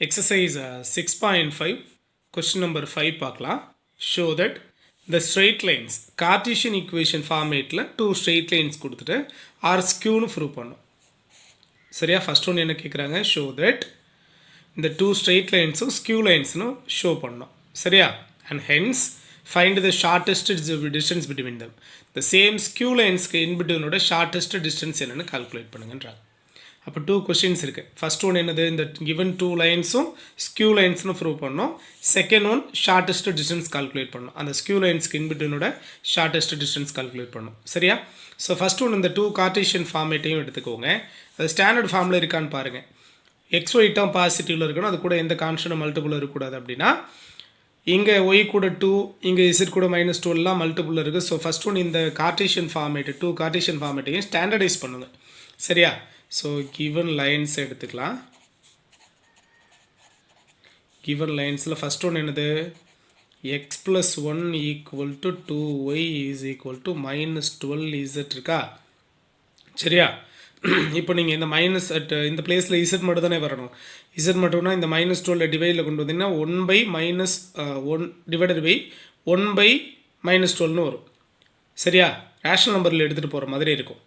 Exercise 6.5 question number 5 பார்க்கலாம். Show that the straight lines Cartesian equation formatல two straight lines கொடுத்துட்டு are skewன்னு prove பண்ணும். சரியா first one என்ன கேட்குறாங்க show that இந்த two straight lines skew linesனு show பண்ணணும். சரியா and hence find the shortest distance between them. The same skew lines in between ஓட shortest distance என்னன்னு calculate பண்ணுங்கன்றாங்க. அப்போ டூ கொஸ்டின்ஸ் இருக்குது. ஃபஸ்ட் ஒன் என்னது, இந்த கிவன் டூ லைன்ஸும் ஸ்கியூ லைன்ஸ்னு ப்ரூவ் பண்ணோம். Second one shortest distance calculate பண்ணோம். அந்த ஸ்கியூ லைன்ஸ்க்கு இன்பிட்வீனோட ஷார்ட்டஸ்ட் டிஸ்டன்ஸ் கால்குலேட் பண்ணோம். சரியா? ஸோ ஃபஸ்ட் ஒன் இந்த டூ கார்ட்டீசியன் ஃபார்மேட்டையும் எடுத்துக்கோங்க. அது ஸ்டாண்டர்ட் ஃபார்மில் இருக்கான்னு பாருங்கள். XY டேர்ம் பாசிட்டிவில் இருக்கணும், அது கூட எந்த கான்ஸ்டன்ட் மல்டிபிள் இருக்கக்கூடாது. அப்படின்னா இங்கே ஒய் கூட 2, இங்கே Z கூட -2 மல்டிபிள் இருக்குது. ஸோ ஃபஸ்ட் ஒன் இந்த கார்ட்டீசியன் ஃபார்மேட்டு டூ கார்ட்டீசியன் ஃபார்மேட்டையும் ஸ்டாண்டர்டைஸ் பண்ணுங்கள். சரியா? ஸோ கிவன் லைன்ஸ் எடுத்துக்கலாம். கிவன் லைன்ஸில் ஃபஸ்ட் ஒன்று என்னது, x+1 = 2y = -12z இருக்கா? சரியா? இப்போ நீங்கள் இந்த மைனஸ் இந்த பிளேஸில் Z மட்டும் தானே வரணும். Z மட்டும்னா இந்த -12 டிவைடில் கொண்டு வந்தீங்கன்னா 1/-1/-1/-12ன்னு வரும். சரியா? ரேஷனல் நம்பரில் எடுத்துகிட்டு போகிற மாதிரி இருக்கும்.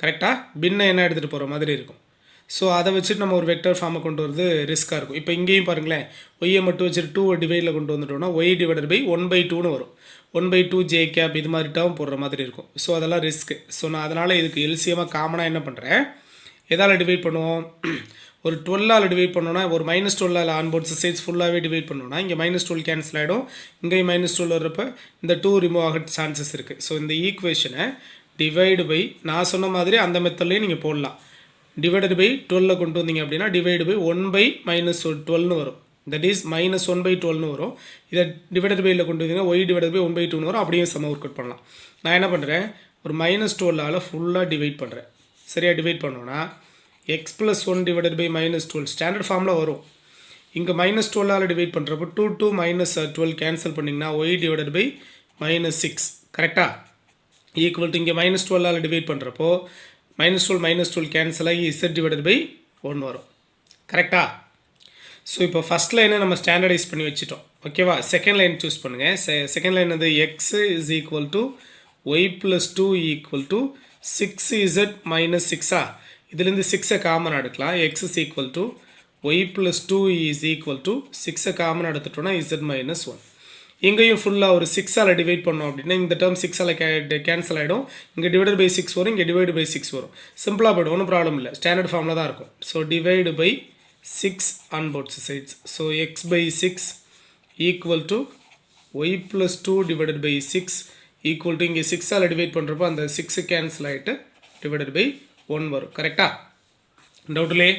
கரெக்டாக பின்ன என்ன எடுத்துகிட்டு போகிற மாதிரி இருக்கும். ஸோ அதை வச்சுட்டு நம்ம ஒரு வெக்டர் ஃபார்மை கொண்டு வரது ரிஸ்க்காக இருக்கும். இப்போ இங்கேயும் பாருங்களேன், ஒய்யை மட்டும் வச்சுட்டு 2 டிவைடில் கொண்டு வந்துட்டோம்னா y/1/2ன்னு வரும். 1/2 j இது மாதிரி டேர்ம் போடுற மாதிரி இருக்கும். ஸோ அதெல்லாம் ரிஸ்க்கு. ஸோ நான் அதனால் இதுக்கு எல்சிஎமாக காமனாக என்ன பண்ணுறேன், எதால் டிவைட் பண்ணுவோம், ஒரு 12ஆல் டிவைட் பண்ணோன்னா, ஒரு -12ஆல் ஆன்போர்ட் சைட்ஸ் ஃபுல்லாகவே டிவைட் பண்ணோன்னா இங்கே -12 கேன்சல் ஆகிடும். இங்கேயும் -12 வர்றப்போ இந்த 2 ரிமூவ் ஆக சான்சஸ் இருக்குது. ஸோ இந்த ஈக்குவேஷனை டிவைடு பை, நான் சொன்ன மாதிரி அந்த மெத்தட்லேயும் நீங்கள் போடலாம். டிவைடட் பை 12 கொண்டு வந்தீங்க அப்படின்னா டிவைடு பை 1/-12ன்னு வரும். தட் இஸ் -1/12ன்னு வரும். இதை டிவைடட் பையில் கொண்டு வந்தீங்கன்னா y/1/2ன்னு வரும். அப்படியே சம ஒர்க் அவுட் பண்ணலாம். நான் என்ன பண்ணுறேன், ஒரு -12ஆல் ஃபுல்லாக டிவைட் பண்ணுறேன். சரியாக டிவைட் பண்ணோன்னா x+1 / -12 ஸ்டாண்டர்ட் ஃபார்மில் வரும். இங்கே -12ஆல் டிவைட் பண்ணுறப்போ 2 -12 கேன்சல் பண்ணிங்கன்னா y/-6 கரெக்டாக ஈக்குவல் டு இங்கே -12ஆல் டிவைட் பண்ணுறப்போ -12 கேன்சல் ஆகி Z/1 வரும். கரெக்டாக? ஸோ இப்போ ஃபஸ்ட் லைனை நம்ம ஸ்டாண்டர்டைஸ் பண்ணி வச்சுட்டோம். ஓகேவா? செகண்ட் லைன் சூஸ் பண்ணுங்கள். செகண்ட் லைன் வந்து x = y+2 = 6z - 6 இதுலேருந்து 6 காமன் எடுக்கலாம். x = y+2 = 6 காமன் எடுத்துட்டோம்னா z - 1. இங்கேயும் ஃபுல்லாக ஒரு 6ஆல் டிவைட் பண்ணோம் அப்படின்னா இந்த டேர்ம் 6ஆல் கேன்சல் ஆகிடும். இங்கே டிவைடட் பை 6 வரும், இங்கே டிவைடு பை 6 வரும். சிம்பிளாக போய்டும், ஒன்றும் ப்ராப்ளம் இல்லை. ஸ்டாண்டர்ட் ஃபார்மில் தான் இருக்கும். So divide by 6 on both sides. So x/6 = y+2 / 6 equal to இங்கே 6ஆல் டிவைட் பண்ணுறப்போ அந்த 6 கேன்சல் ஆகிட்டு டிவைடட் பை 1 வரும். கரெக்டாக? டவுட்லே?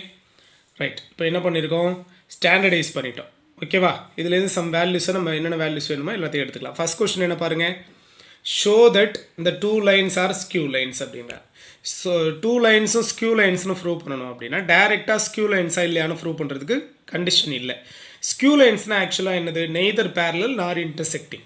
ரைட். இப்போ என்ன பண்ணியிருக்கோம், ஸ்டாண்டர்டைஸ் பண்ணிட்டோம். ஓகேவா? இதுலேருந்து சம் வேல்யூஸை நம்ம என்னென்ன வேல்யூஸ் வேணுமோ எல்லாத்தையும் எடுத்துக்கலாம். ஃபஸ்ட் கொஸ்டின் என்ன பாருங்கள், ஷோ தட் இந்த 2 lines ஆர் ஸ்கியூ லைன்ஸ் அப்படின்னா. ஸோ 2 லைன்ஸும் ஸ்கியூ லைன்ஸ்னு ப்ரூவ் பண்ணணும் அப்படின்னா டேரெக்டாக ஸ்கியூ லைன்ஸாக இல்லையானு ப்ரூவ் பண்ணுறதுக்கு கண்டிஷன் இல்லை. ஸ்கியூ லைன்ஸ்னால் ஆக்சுவலாக என்னது, நெய்தர் பேரலல் நார் இன்டர்செக்டிங்.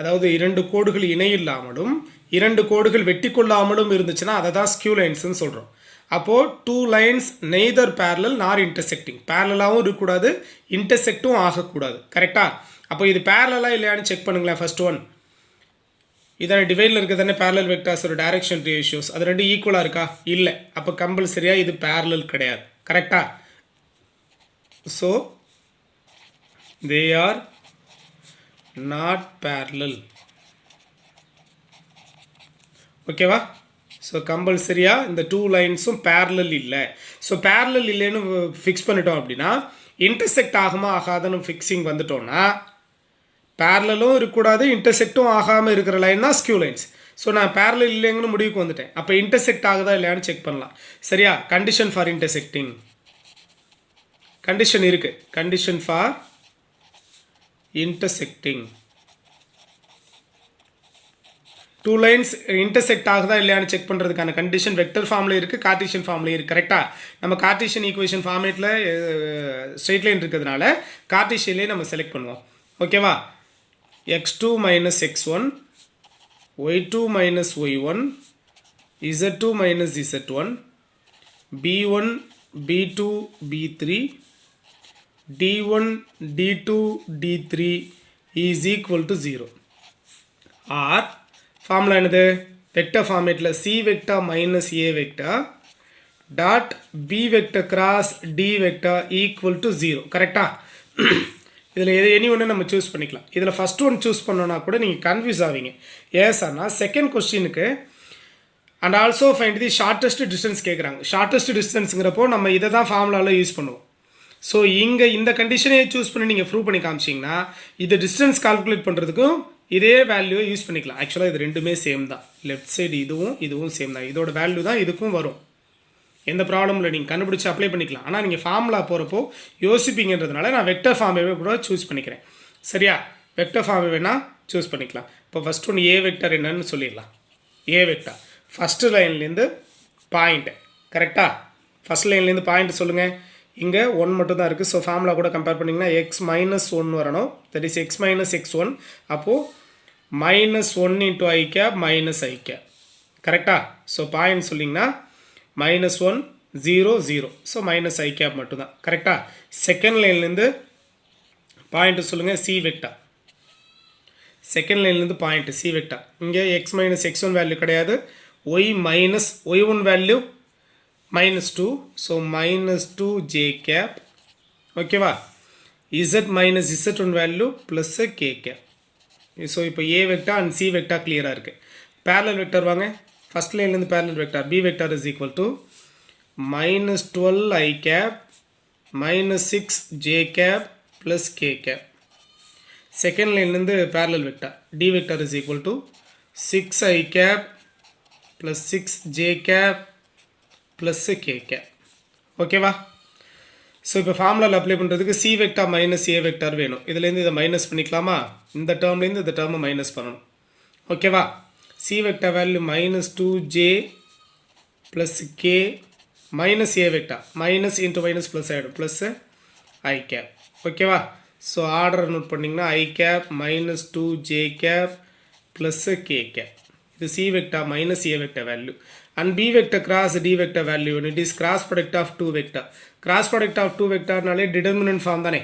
அதாவது 2 கோடுகள் இணையில்லாமலும் 2 கோடுகள் வெட்டி கொள்ளாமலும் இருந்துச்சுன்னா அதை தான் ஸ்கியூ லைன்ஸ்னு சொல்கிறோம். அப்போது 2 lines நெய்தர் பேரலல் நார் இன்டர்செக்டிங், பேரலாகவும் இருக்கக்கூடாது, இன்டர்செக்டும் ஆகக்கூடாது. கரெக்டாக? அப்போ இது பேரலாக இல்லையான்னு செக் பண்ணுங்களேன். ஃபர்ஸ்ட் ஒன் இதான டிவைடில் இருக்க தானே பேரலல் வெக்டார்ஸ் ஒரு டைரக்ஷன் ரேஷியோஸ், அது 2 ஈக்குவலாக இருக்கா? இல்லை. அப்போ கம்பல்சரியாக இது பேரலல் கிடையாது. கரெக்டாக? So they are not parallel. ஓகேவா? ஸோ கம்பல்சரியாக இந்த 2 லைன்ஸும் பேரலல் இல்லை. ஸோ பேரலல் இல்லைன்னு ஃபிக்ஸ் பண்ணிட்டோம் அப்படின்னா இன்டர்செக்ட் ஆகுமா ஆகாதுன்னு ஃபிக்ஸிங் வந்துட்டோம்னா பேரலும் இருக்கக்கூடாது, இன்டர்செக்டும் ஆகாமல் இருக்கிற லைன் தான் ஸ்கியூ லைன்ஸ். ஸோ நான் பேரலல் இல்லைங்கன்னு முடிவுக்கு வந்துட்டேன். அப்போ இன்டர்செக்ட் ஆகுதா இல்லையான்னு செக் பண்ணலாம். சரியா? கண்டிஷன் ஃபார் இன்டர்செக்டிங் கண்டிஷன் இருக்குது. Condition for intersecting 2 lines intersect ஆகுதா இல்லையான்னு செக் பண்ணுறதுக்கான கண்டிஷன் வெக்டர் ஃபார்மில் இருக்குது, கார்ட்டீசியன் ஃபார்ம்லேயும் இருக்குது. கரெக்டாக? நம்ம கார்ட்டீசியன் ஈக்குவேஷன் ஃபார்மேட்டில் ஸ்ட்ரெயிட் லைன் இருக்கிறதுனால கார்ட்டீசியன்லேயே நம்ம செலக்ட் பண்ணுவோம். ஓகேவா? x2 - x1 y2 - y1 z2 - z1 b1 b2 b3 d1 d2 d3 is equal to 0 or formula என்னது vector formatல c vector minus a vector dot b vector cross d vector equal to 0 கரெக்டா இதில் any ஒன்று நம்ம choose பண்ணிக்கலாம் இதில் first one choose பண்ணோன்னா கூட நீங்கள் கன்ஃபியூஸ் ஆவீங்க ஏன் சார்னா செகண்ட் கொஸ்டினுக்கு and also find the shortest distance கேட்குறாங்க ஷார்ட்டஸ்ட் டிஸ்டன்ஸுங்கிறப்போ நம்ம இதை தான் ஃபார்முலாவில் யூஸ் பண்ணுவோம் ஸோ இங்கே இந்த கண்டிஷனே சூஸ் பண்ணி நீங்கள் ப்ரூவ் பண்ணி காமிச்சிங்கன்னா இது டிஸ்டன்ஸ் கால்குலேட் பண்ணுறதுக்கும் இதே வேல்யூவை யூஸ் பண்ணிக்கலாம் ஆக்சுவலாக இது ரெண்டுமே சேம் தான் லெஃப்ட் சைடு இதுவும் சேம் தான் இதோட வேல்யூ தான் இதுக்கும் வரும் எந்த ப்ராப்ளமில் நீங்கள் கண்டுபிடிச்சி அப்ளை பண்ணிக்கலாம் ஆனால் நீங்கள் ஃபார்முலா போகிறப்போ யோசிப்பீங்கன்றதுனால நான் வெக்டர் ஃபார்மே கூட சூஸ் பண்ணிக்கிறேன் சரியா வெக்டர் ஃபார்மை வேணால் சூஸ் பண்ணிக்கலாம் இப்போ ஃபஸ்ட் ஒன்று ஏ வெக்டர் என்னன்னு சொல்லிடலாம் ஏ வெக்டர் ஃபஸ்ட்டு லைன்லேருந்து பாயிண்ட்டு கரெக்டாக ஃபஸ்ட் லைன்லேருந்து பாயிண்ட் சொல்லுங்கள் இங்கே 1 மட்டும் தான் இருக்குது ஸோ ஃபார்முலா கூட கம்பேர் பண்ணிங்கன்னா எக்ஸ் மைனஸ் 1 வரணும் that is x minus x1 அப்போது -1 into i cap minus i cap கரெக்டாக ஸோ பாயிண்ட் சொல்லிங்கன்னா -1 0 0 ஸோ மைனஸ் ஐ கேப் மட்டும்தான் கரெக்டாக செகண்ட் லைன்லேருந்து பாயிண்ட்டு சொல்லுங்கள் சி வெக்டர் செகண்ட் லைன்லேருந்து பாயிண்ட் சி வெக்டர் இங்கே எக்ஸ் மைனஸ் x1 வேல்யூ கிடையாது y minus y one value -2 so -2 j cap ஓகேவா z minus z1 value plus k cap ஸோ இப்போ a vector and c vector கிளியராக இருக்குது பேரலல் வெக்டார் வாங்க first லைன்லேருந்து parallel vector b vector is equal to -12 i cap -6 j cap plus k cap second லைன்லேருந்து parallel vector d vector is equal to 6 i cap plus 6 j cap plus k cap ஓகேவா so இப்போ ஃபார்முலாவில் apply பண்ணுறதுக்கு C vector minus a vector வேணும் இதுலேருந்து இதை minus பண்ணிக்கலாமா இந்த டேர்ம்லேருந்து இந்த டேர்மை மைனஸ் பண்ணணும் ஓகேவா c vector value -2j plus k minus a vector minus into minus plus ஆகிடும் ப்ளஸ் ஐ கேப் ஓகேவா ஸோ ஆர்டர் நோட் பண்ணிங்கன்னா i cap -2j cap plus k cap இது c vector minus a vector value and b vector cross d vector value and it is cross product of two vector cross product of two vector नाले determinant form தானே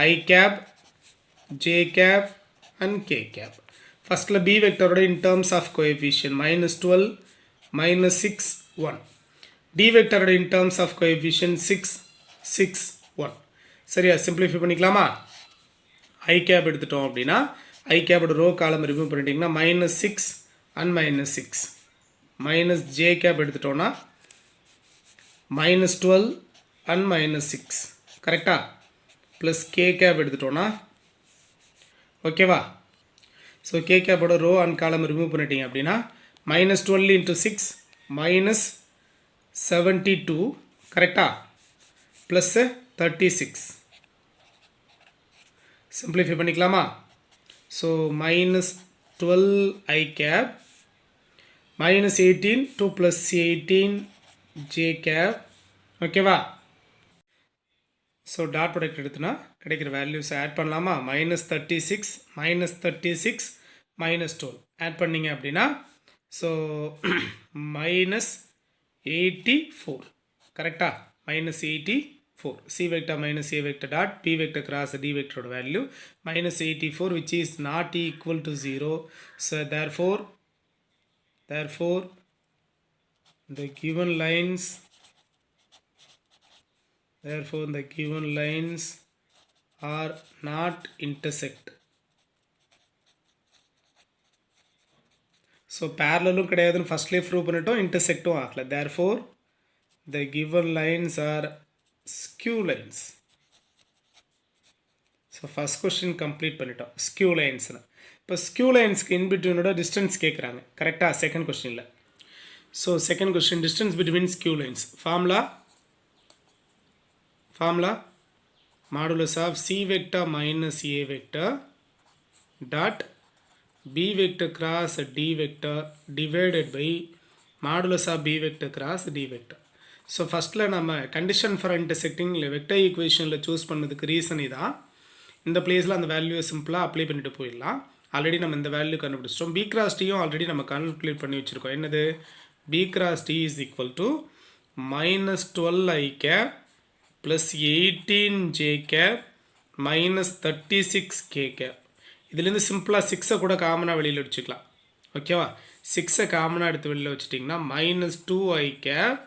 I cap j cap and k cap first la b vector in terms of coefficient -12 -6 1 d vector in terms of coefficient 6 6 1 சரியா simplify பண்ணிக்கலாமா I cap எடுத்துட்டோம் அப்படினா I cap ஓட row column remove பண்ணிட்டீங்கன்னா -6 and -6 minus j cap எடுத்துட்டோன்னா -12 and -6 கரெக்டாக plus k cap எடுத்துட்டோன்னா ஓகேவா ஸோ கே கேப்போட ரோ அண்ட் காலம் ரிமூவ் பண்ணிட்டீங்க அப்படின்னா -12 இன்ட்டு 6 -72 கரெக்டாக ப்ளஸ் 36 சிம்பிளிஃபை பண்ணிக்கலாமா so -12 i cap -18 2 plus 18 j cap ஓகேவா ஸோ டாட் ப்ராடக்ட் எடுத்துனா கிடைக்கிற வேல்யூஸை ஆட் பண்ணலாமா -36 -36 -12 ஆட் பண்ணிங்க அப்படின்னா ஸோ -84 கரெக்டாக -84 சி வெக்டர் மைனஸ் ஏ vector dot B vector cross d வெக்டரோட value -84 which is not equal to 0 so therefore the given lines are not intersect so parallel கிடையாதுன்னு ஃபர்ஸ்ட்லேயே prove பண்ணிட்டோம் இன்டர்செக்டும் ஆகல therefore the given lines are skew lines so first question complete பண்ணிட்டோம் skew lines இப்போ skew லைன்ஸ்க்கு இன்பிட்வீனோட distance கேட்குறாங்க கரெக்டாக second கொஸ்டினில் so second question distance between skew lines formula modulus of C vector minus A vector dot B vector cross D vector divided by modulus of B vector cross D vector so ஃபஸ்ட்டில் நம்ம கண்டிஷன் for intersecting இல்லை vector ஈக்குவேஷனில் choose பண்ணதுக்கு reason இதான் இந்த பிளேஸில் அந்த வேல்யூவை சிம்பிளாக அப்ளை பண்ணிட்டு போயிடலாம் ஆல்ரெடி நம்ம இந்த வேல்யூ கண்டுபிடிச்சிட்டோம் பி கிராஸ் டியும் ஆல்ரெடி நம்ம கால்குலேட் பண்ணி வச்சுருக்கோம் என்னது B cross D is equal to -12 i cap plus 18 j cap minus 36 k cap. இதுலேருந்து சிம்பிளாக 6 கூட காமனாக வெளியில் வச்சுக்கலாம். ஓகேவா? 6 காமனாக எடுத்து வெளியில் வச்சுட்டிங்கன்னா minus 2i cap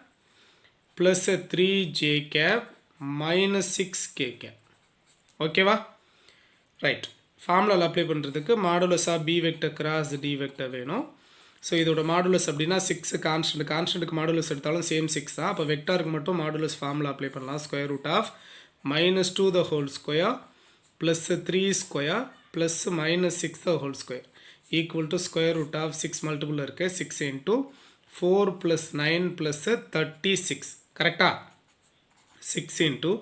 plus 3 j cap minus 6 k cap. ஓகேவா? ரைட். ஃபார்முலாவில் அப்ளை பண்ணுறதுக்கு modulus of B vector cross D vector வேணும். ஸோ இதோட மாடுலஸ் அப்படின்னா 6 கான்ஸ்டன்ட்டுக்கு மாடுலஸ் எடுத்தாலும் சேம் 6 தான். அப்போ வெக்டாருக்கு மட்டும் மாடுலஸ் ஃபார்முலா அப்ளை பண்ணலாம். Square root of minus 2 the whole square plus 3 square plus minus 6 the whole square equal to square root of 6 multiple இருக்குது 6 இன்ட்டு 4 ப்ளஸ் 9 ப்ளஸ் 36. கரெக்டா? 6 into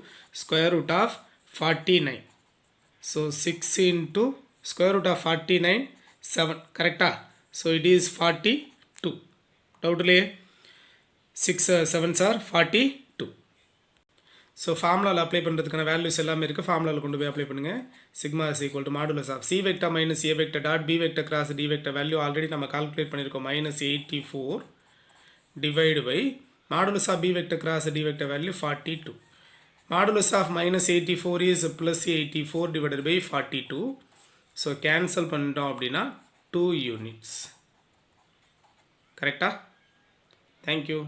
square root of 49. So 6 into square root of 49 7. கரெக்டா? So it is 42. டவுட்லையே 6 7s are 42. So ஃபார்முலாவில் apply பண்ணுறதுக்கான values எல்லாமே இருக்குது. ஃபார்முலாவில் கொண்டு போய் அப்ளை பண்ணுங்கள். Sigma is equal to modulus of C vector minus A vector dot B vector cross D vector value already நம்ம கால்குலேட் பண்ணியிருக்கோம். Minus 84 divide by modulus of B vector cross D vector value 42. Modulus of minus 84 is plus 84 divided by 42. So cancel பண்ணிட்டோம் அப்படின்னா 2 units. கரெக்டா? Thank you.